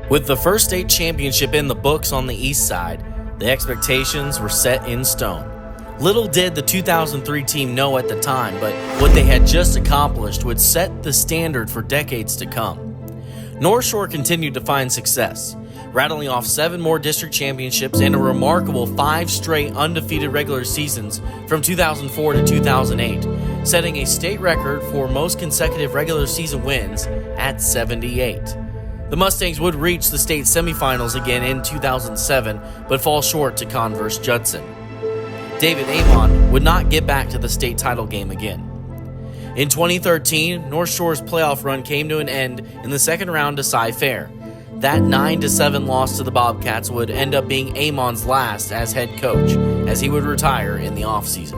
With the first state championship in the books on the east side, the expectations were set in stone. Little did the 2003 team know at the time, but what they had just accomplished would set the standard for decades to come. North Shore continued to find success, rattling off 7 more district championships and a remarkable 5 straight undefeated regular seasons from 2004 to 2008, setting a state record for most consecutive regular season wins at 78. The Mustangs would reach the state semifinals again in 2007, but fall short to Converse Judson. David Aemon would not get back to the state title game again. In 2013, North Shore's playoff run came to an end in the second round to Cy-Fair. That 9-7 loss to the Bobcats would end up being Aemon's last as head coach, as he would retire in the offseason.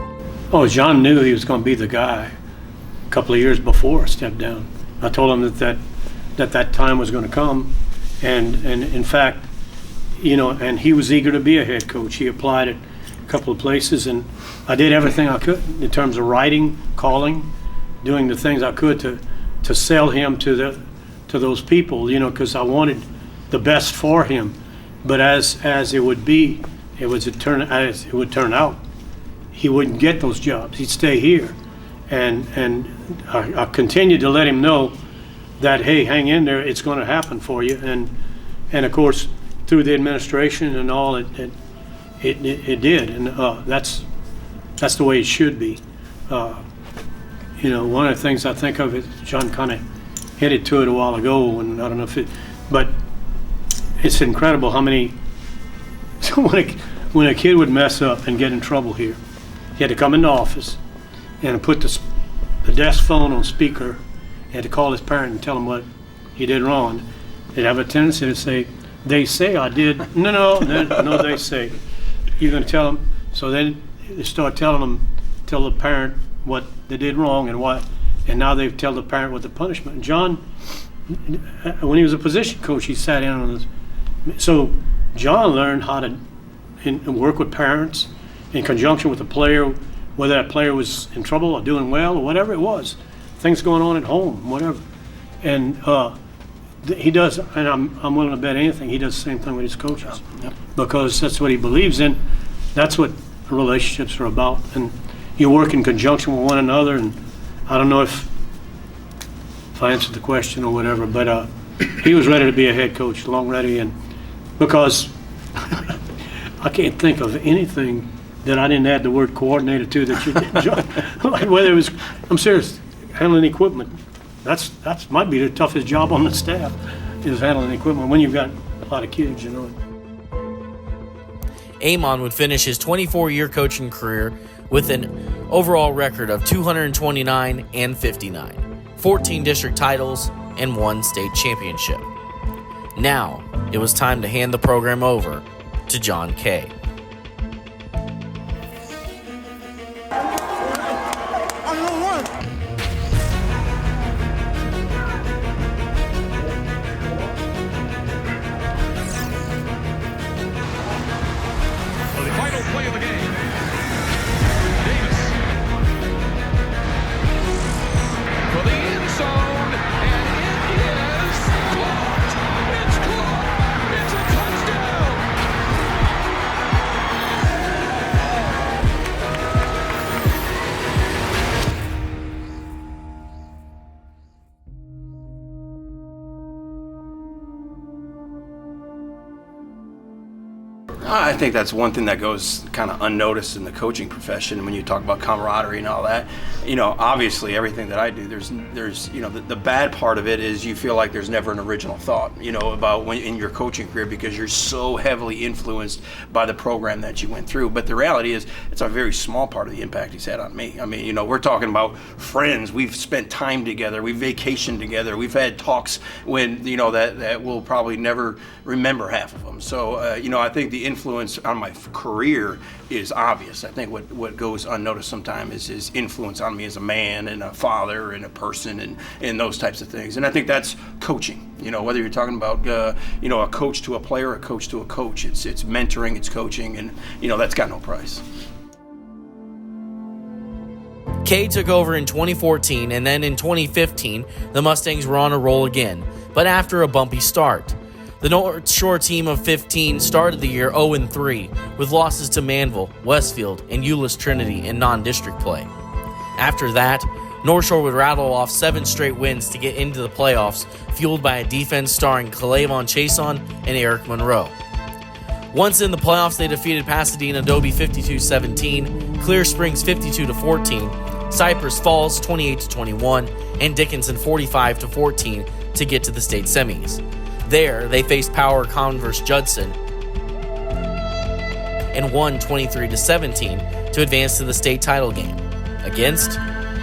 Oh, John knew he was going to be the guy a couple of years before I stepped down. I told him that time was going to come, and in fact, and he was eager to be a head coach. He applied at a couple of places, and I did everything I could in terms of writing, calling, doing the things I could to sell him to those people, because I wanted the best for him. But as it would be, as it would turn out, he wouldn't get those jobs. He'd stay here, and I continued to let him know that, hey, hang in there, it's going to happen for you. And of course, through the administration and all, it did, and that's the way it should be. One of the things I think of is John kind of hinted to it a while ago, and I don't know but it's incredible how many. when a kid would mess up and get in trouble here, he had to come in the office and put the desk phone on speaker. He had to call his parent and tell him what he did wrong. They'd have a tendency to say, "They say I did." No, they say. You're going to tell them. So then they start tell the parent what they did wrong and why, and now they tell the parent what the punishment. And John, when he was a position coach, he sat in on this. So John learned how to work with parents in conjunction with the player, whether that player was in trouble or doing well or whatever it was, things going on at home, whatever. And he does, and I'm willing to bet anything, he does the same thing with his coaches. Yep. Because that's what he believes in. That's what relationships are about. And you work in conjunction with one another, and I don't know if I answered the question or whatever, but he was ready to be a head coach, long ready, and because I can't think of anything that I didn't add the word coordinator to that you did, John. Like whether it was, I'm serious, handling equipment. That's might be the toughest job on the staff, is handling equipment when you've got a lot of kids, Aemon would finish his 24-year coaching career with an overall record of 229 and 59, 14 district titles, and 1 state championship. Now, it was time to hand the program over to John Kay. I think that's one thing that goes kind of unnoticed in the coaching profession when you talk about camaraderie and all that. Obviously everything that I do, there's the bad part of it is you feel like there's never an original thought, about when in your coaching career, because you're so heavily influenced by the program that you went through. But the reality is it's a very small part of the impact he's had on me. I mean, we're talking about friends. We've spent time together. We've vacationed together. We've had talks when, that we'll probably never remember half of them. So, I think the influence on my career is obvious. I think what goes unnoticed sometimes is his influence on me as a man and a father and a person and those types of things. And I think that's coaching. Whether you're talking about a coach to a player, a coach to a coach, it's mentoring, it's coaching, and that's got no price. Kay took over in 2014, and then in 2015, the Mustangs were on a roll again, but after a bumpy start. The North Shore team of 15 started the year 0-3 with losses to Manville, Westfield, and Euless Trinity in non-district play. After that, North Shore would rattle off 7 straight wins to get into the playoffs, fueled by a defense starring Clavon Chason and Eric Monroe. Once in the playoffs, they defeated Pasadena Dobie 52-17, Clear Springs 52-14, Cypress Falls 28-21, and Dickinson 45-14 to get to the state semis. There, they faced Power Converse Judson and won 23-17 to advance to the state title game against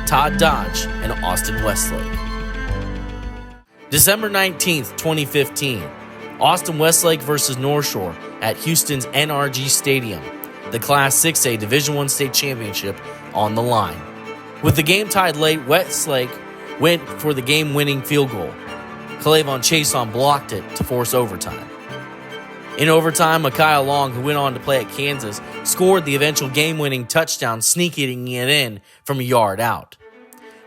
Todd Dodge and Austin Westlake. December 19th, 2015, Austin Westlake versus North Shore at Houston's NRG Stadium, the Class 6A Division I state championship on the line. With the game tied late, Westlake went for the game-winning field goal. Clavon Chason blocked it to force overtime. In overtime, Micaiah Long, who went on to play at Kansas, scored the eventual game-winning touchdown, sneaking it in from a yard out.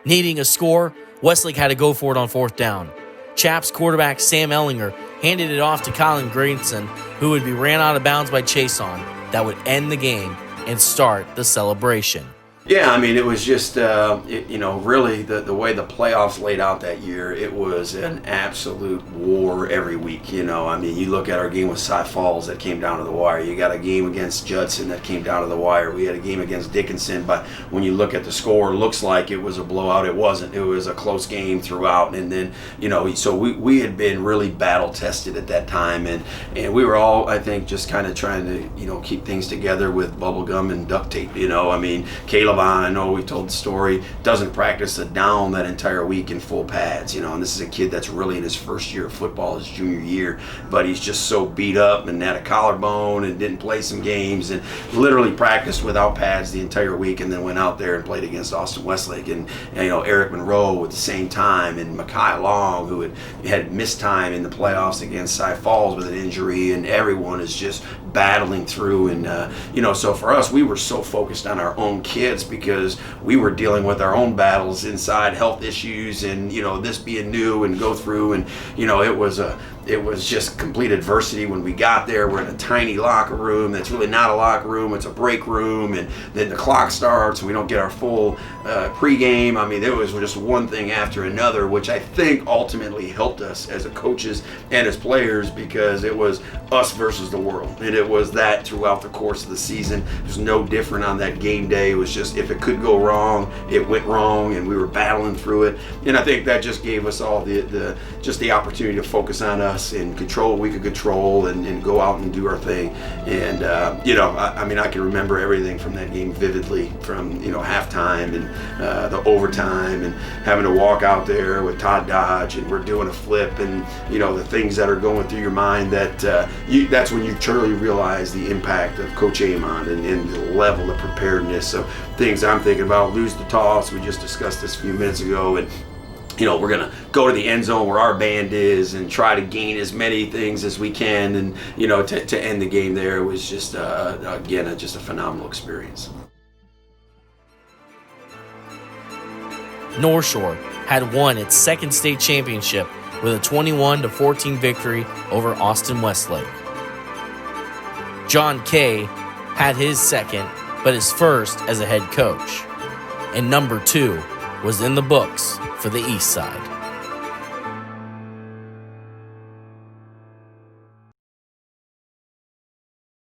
Needing a score, Westlake had to go for it on 4th down. Chaps quarterback Sam Ellinger handed it off to Colin Grayson, who would be ran out of bounds by Chason. That would end the game and start the celebration. Yeah, I mean, it was just, really the way the playoffs laid out that year, it was an absolute war every week, I mean, you look at our game with Cy Falls that came down to the wire. You got a game against Judson that came down to the wire. We had a game against Dickinson, but when you look at the score, it looks like it was a blowout. It wasn't. It was a close game throughout, and then, so we had been really battle-tested at that time, and we were all, I think, just kind of trying to, keep things together with bubble gum and duct tape, I mean, Caleb, I know we told the story, doesn't practice a down that entire week in full pads, and this is a kid that's really in his first year of football, his junior year, but he's just so beat up and had a collarbone and didn't play some games and literally practiced without pads the entire week and then went out there and played against Austin Westlake and Eric Monroe at the same time and Micaiah Long, who had missed time in the playoffs against Cy Falls with an injury, and everyone is just battling through, and so for us, we were so focused on our own kids because we were dealing with our own battles inside, health issues, and this being new and go through, and it was just complete adversity when we got there. We're in a tiny locker room that's really not a locker room, it's a break room, and then the clock starts and we don't get our full pregame. I mean, it was just one thing after another, which I think ultimately helped us as coaches and as players because it was us versus the world, and it was that throughout the course of the season. It was no different on that game day. It was just, if it could go wrong, it went wrong, and we were battling through it, and I think that just gave us all the opportunity to focus on us and control what we could control and go out and do our thing. And I can remember everything from that game vividly, from halftime and the overtime and having to walk out there with Todd Dodge and we're doing a flip and the things that are going through your mind that's when you truly realize the impact of Coach Aemon and the level of preparedness of things I'm thinking about. Lose the toss, we just discussed this a few minutes ago, and we're going to go to the end zone where our band is and try to gain as many things as we can, and to end the game there. It was just just a phenomenal experience. North Shore had won its second state championship with a 21-14 victory over Austin Westlake. John Kay had his second, but his first as a head coach, and number 2 was in the books for the East Side.